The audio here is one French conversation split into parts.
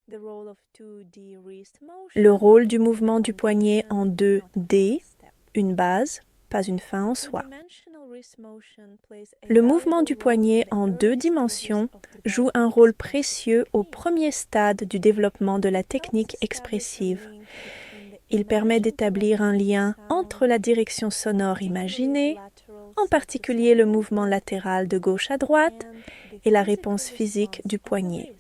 Le rôle du mouvement du poignet en 2D, une base, pas une fin en soi. Le mouvement du poignet en 2 dimensions joue un rôle précieux au premier stade du développement de la technique expressive. Il permet d'établir un lien entre la direction sonore imaginée, en particulier le mouvement latéral de gauche à droite, et la réponse physique du poignet.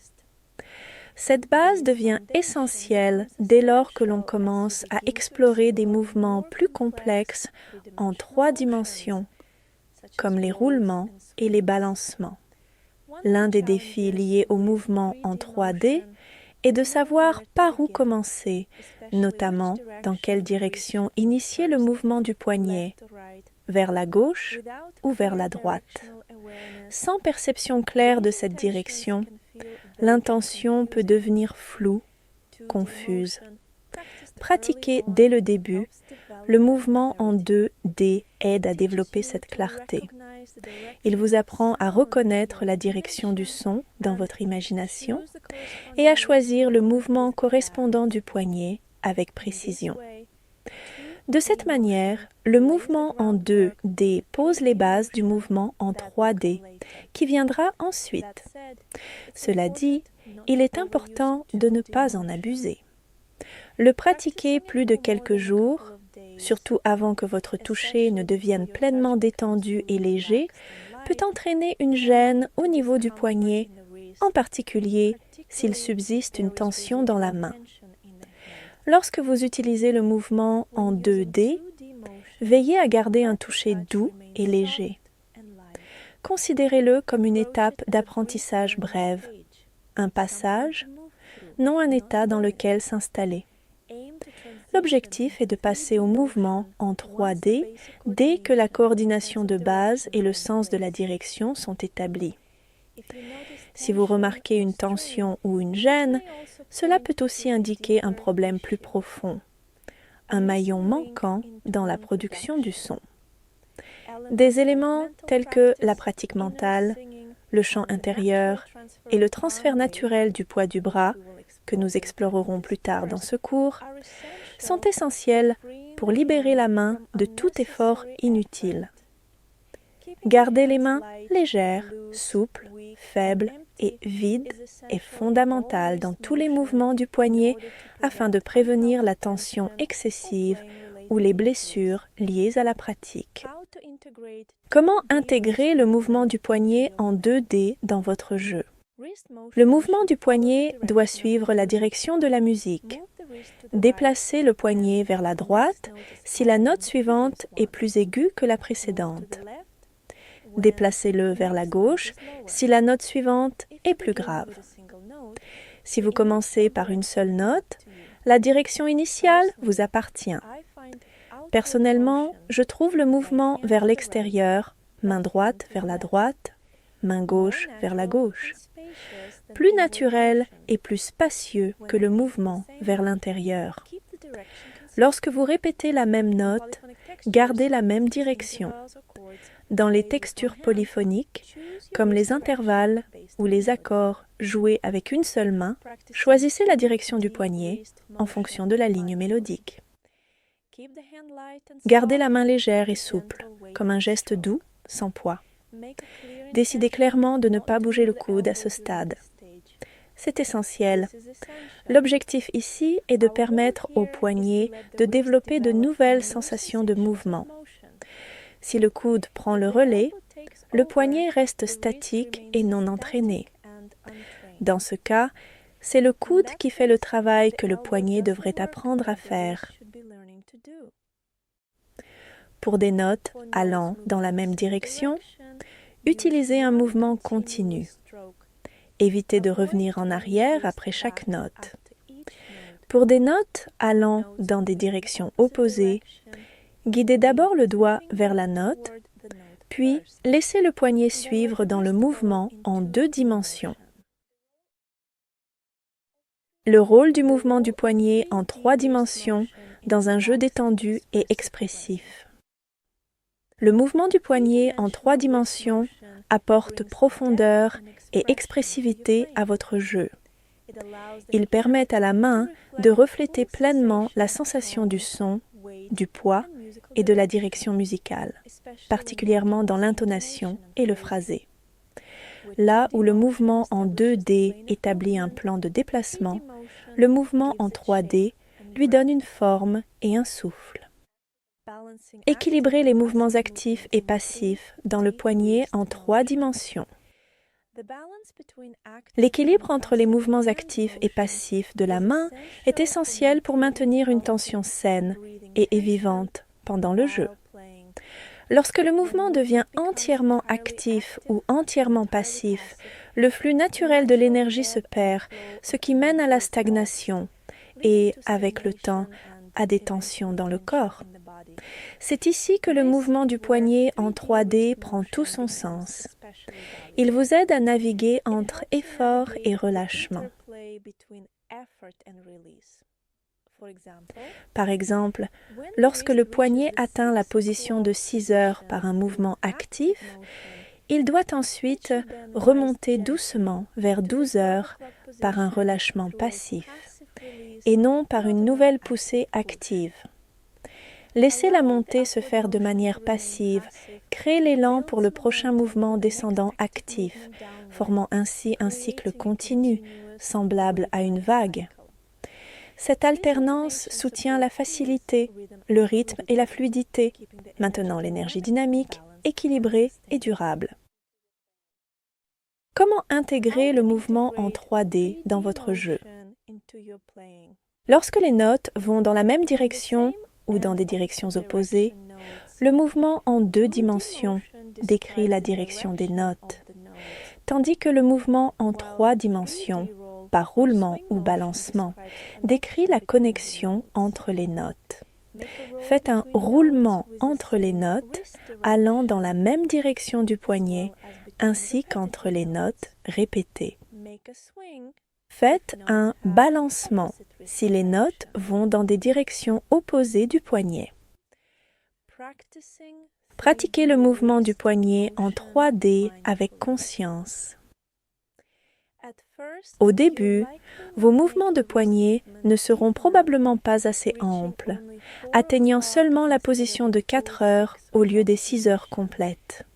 Cette base devient essentielle dès lors que l'on commence à explorer des mouvements plus complexes en 3 dimensions, comme les roulements et les balancements. L'un des défis liés au mouvement en 3D est de savoir par où commencer, notamment dans quelle direction initier le mouvement du poignet, vers la gauche ou vers la droite. Sans perception claire de cette direction, l'intention peut devenir floue, confuse. Pratiquer dès le début, le mouvement en 2D aide à développer cette clarté. Il vous apprend à reconnaître la direction du son dans votre imagination et à choisir le mouvement correspondant du poignet avec précision. De cette manière, le mouvement en 2D pose les bases du mouvement en 3D, qui viendra ensuite. Cela dit, il est important de ne pas en abuser. Le pratiquer plus de quelques jours, surtout avant que votre toucher ne devienne pleinement détendu et léger, peut entraîner une gêne au niveau du poignet, en particulier s'il subsiste une tension dans la main. Lorsque vous utilisez le mouvement en 2D, veillez à garder un toucher doux et léger. Considérez-le comme une étape d'apprentissage brève, un passage, non un état dans lequel s'installer. L'objectif est de passer au mouvement en 3D dès que la coordination de base et le sens de la direction sont établis. Si vous remarquez une tension ou une gêne, cela peut aussi indiquer un problème plus profond, un maillon manquant dans la production du son. Des éléments tels que la pratique mentale, le chant intérieur et le transfert naturel du poids du bras, que nous explorerons plus tard dans ce cours, sont essentiels pour libérer la main de tout effort inutile. Garder les mains légères, souples, faibles et vides est fondamental dans tous les mouvements du poignet afin de prévenir la tension excessive ou les blessures liées à la pratique. Comment intégrer le mouvement du poignet en 2D dans votre jeu? Le mouvement du poignet doit suivre la direction de la musique. Déplacez le poignet vers la droite si la note suivante est plus aiguë que la précédente. Déplacez-le vers la gauche si la note suivante est plus grave. Si vous commencez par une seule note, la direction initiale vous appartient. Personnellement, je trouve le mouvement vers l'extérieur, main droite vers la droite, main gauche vers la gauche, plus naturel et plus spacieux que le mouvement vers l'intérieur. Lorsque vous répétez la même note, gardez la même direction. Dans les textures polyphoniques, comme les intervalles ou les accords joués avec une seule main, choisissez la direction du poignet en fonction de la ligne mélodique. Gardez la main légère et souple, comme un geste doux, sans poids. Décidez clairement de ne pas bouger le coude à ce stade. C'est essentiel. L'objectif ici est de permettre au poignet de développer de nouvelles sensations de mouvement. Si le coude prend le relais, le poignet reste statique et non entraîné. Dans ce cas, c'est le coude qui fait le travail que le poignet devrait apprendre à faire. Pour des notes allant dans la même direction, utilisez un mouvement continu. Évitez de revenir en arrière après chaque note. Pour des notes allant dans des directions opposées, guidez d'abord le doigt vers la note, puis laissez le poignet suivre dans le mouvement en 2 dimensions. Le rôle du mouvement du poignet en 3 dimensions dans un jeu détendu et expressif. Le mouvement du poignet en 3 dimensions apporte profondeur et expressivité à votre jeu. Ils permettent à la main de refléter pleinement la sensation du son, du poids et de la direction musicale, particulièrement dans l'intonation et le phrasé. Là où le mouvement en 2D établit un plan de déplacement, le mouvement en 3D lui donne une forme et un souffle. Équilibrer les mouvements actifs et passifs dans le poignet en 3 dimensions. L'équilibre entre les mouvements actifs et passifs de la main est essentiel pour maintenir une tension saine et vivante pendant le jeu. Lorsque le mouvement devient entièrement actif ou entièrement passif, le flux naturel de l'énergie se perd, ce qui mène à la stagnation et, avec le temps, à des tensions dans le corps. C'est ici que le mouvement du poignet en 3D prend tout son sens. Il vous aide à naviguer entre effort et relâchement. Par exemple, lorsque le poignet atteint la position de 6 heures par un mouvement actif, il doit ensuite remonter doucement vers 12 heures par un relâchement passif, et non par une nouvelle poussée active. Laissez la montée se faire de manière passive, créez l'élan pour le prochain mouvement descendant actif, formant ainsi un cycle continu, semblable à une vague. Cette alternance soutient la facilité, le rythme et la fluidité, maintenant l'énergie dynamique, équilibrée et durable. Comment intégrer le mouvement en 3D dans votre jeu? Lorsque les notes vont dans la même direction ou dans des directions opposées, le mouvement en 2 dimensions décrit la direction des notes, tandis que le mouvement en 3 dimensions, par roulement ou balancement, décrit la connexion entre les notes. Faites un roulement entre les notes allant dans la même direction du poignet ainsi qu'entre les notes répétées. Faites un balancement si les notes vont dans des directions opposées du poignet. Pratiquez le mouvement du poignet en 3D avec conscience. Au début, vos mouvements de poignet ne seront probablement pas assez amples, atteignant seulement la position de 4 heures au lieu des 6 heures complètes.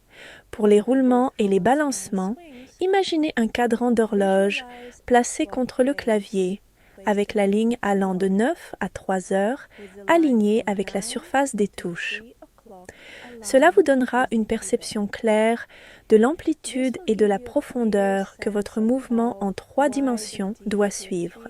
Pour les roulements et les balancements, imaginez un cadran d'horloge placé contre le clavier, avec la ligne allant de 9 à 3 heures, alignée avec la surface des touches. Cela vous donnera une perception claire de l'amplitude et de la profondeur que votre mouvement en 3 dimensions doit suivre.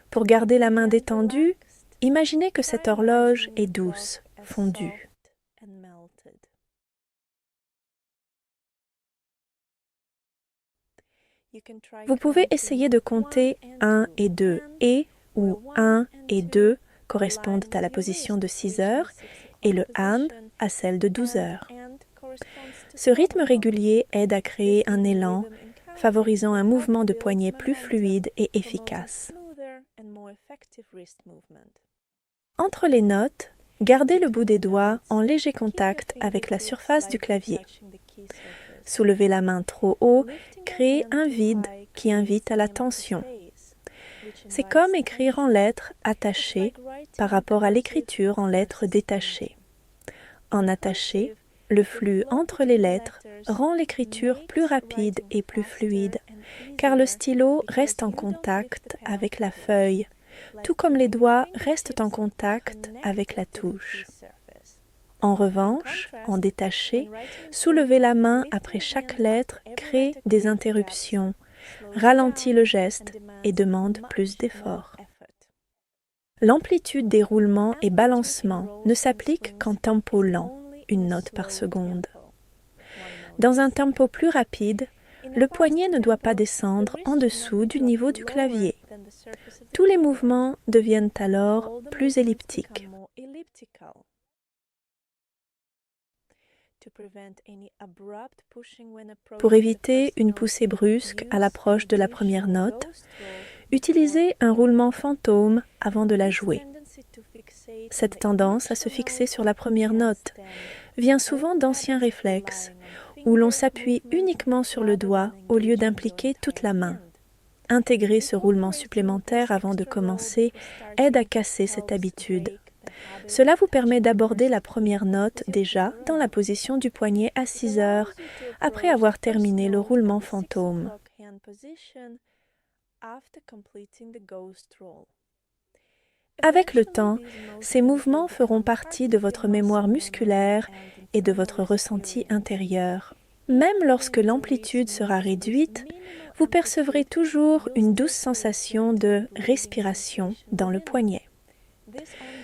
Pour garder la main détendue, imaginez que cette horloge est douce, fondue. Vous pouvez essayer de compter 1 et 2 où 1 et 2 correspondent à la position de 6 heures et le and à celle de 12 heures. Ce rythme régulier aide à créer un élan, favorisant un mouvement de poignet plus fluide et efficace. Entre les notes, gardez le bout des doigts en léger contact avec la surface du clavier. Soulevez la main trop haut, créez un vide qui invite à la tension. C'est comme écrire en lettres attachées par rapport à l'écriture en lettres détachées. En attaché, le flux entre les lettres rend l'écriture plus rapide et plus fluide, car le stylo reste en contact avec la feuille, tout comme les doigts restent en contact avec la touche. En revanche, en détaché, soulever la main après chaque lettre crée des interruptions, ralentit le geste et demande plus d'efforts. L'amplitude des roulements et balancements ne s'applique qu'en tempo lent, une note par seconde. Dans un tempo plus rapide, le poignet ne doit pas descendre en dessous du niveau du clavier. Tous les mouvements deviennent alors plus elliptiques. Pour éviter une poussée brusque à l'approche de la première note, utilisez un roulement fantôme avant de la jouer. Cette tendance à se fixer sur la première note vient souvent d'anciens réflexes où l'on s'appuie uniquement sur le doigt au lieu d'impliquer toute la main. Intégrer ce roulement supplémentaire avant de commencer aide à casser cette habitude. Cela vous permet d'aborder la première note déjà dans la position du poignet à 6 heures, après avoir terminé le roulement fantôme. Avec le temps, ces mouvements feront partie de votre mémoire musculaire et de votre ressenti intérieur. Même lorsque l'amplitude sera réduite, vous percevrez toujours une douce sensation de respiration dans le poignet.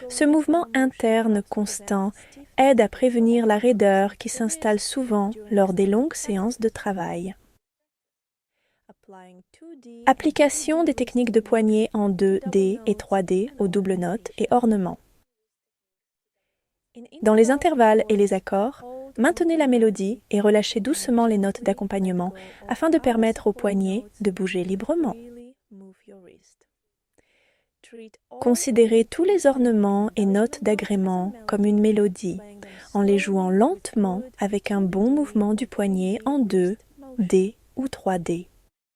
Ce mouvement interne constant aide à prévenir la raideur qui s'installe souvent lors des longues séances de travail. Application des techniques de poignet en 2D et 3D aux doubles notes et ornements. Dans les intervalles et les accords, maintenez la mélodie et relâchez doucement les notes d'accompagnement afin de permettre au poignet de bouger librement. Considérez tous les ornements et notes d'agrément comme une mélodie, en les jouant lentement avec un bon mouvement du poignet en 2D ou 3D.